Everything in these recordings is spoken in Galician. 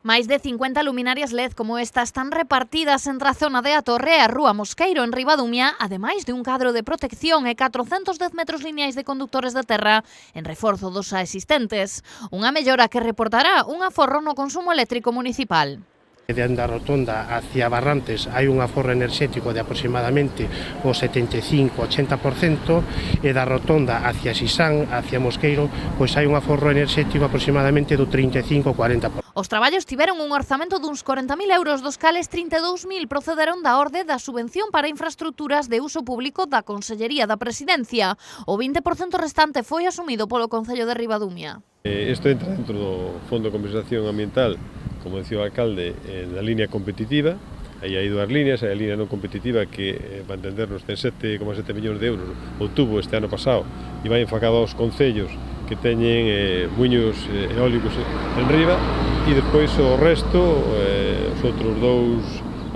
Máis de 50 luminarias LED como esta están repartidas entre a zona de A Torre e a Rúa Mosqueiro en Ribadumia, ademais de un cadro de protección e 410 metros lineais de conductores de terra en reforzo dos xa existentes. Unha mellora que reportará un aforro no consumo eléctrico municipal. Dende a rotonda hacia Barrantes hai un aforro enerxético de aproximadamente o 75-80% e da rotonda hacia Xisán, hacia Mosqueiro, pois hai un aforro enerxético aproximadamente do 35-40%. Os traballos tiveron un orzamento duns 40.000 euros, dos cales 32.000 procederon da orde da subvención para infraestructuras de uso público da Consellería da Presidencia. O 20% restante foi asumido polo Concello de Ribadumia. Isto entra dentro do Fondo de Compensación Ambiental, como decía o alcalde, na línea competitiva. Aí hai dúas líneas, hai a línea non competitiva que, para entendernos, ten 7,7 millóns de euros, obtuvo este ano pasado e vai enfocado aos concellos que teñen muiños eólicos en riba, e despois o resto, os outros dous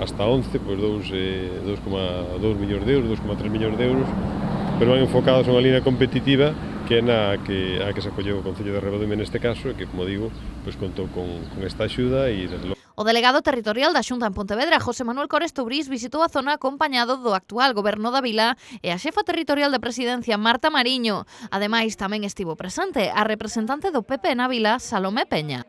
hasta 11, pois 2,2 millóns de euros, 2,3 millóns de euros, pero van enfocados a unha línea competitiva que é a que se acolleu o Concello de Ribadumia neste caso, e que, como digo, pois contou con esta axuda. E o delegado territorial da Xunta en Pontevedra, José Manuel Coresto Brís, visitou a zona acompañado do actual goberno da vila e a xefa territorial de Presidencia, Marta Mariño. Ademais, tamén estivo presente a representante do PP na vila, Salomé Peña.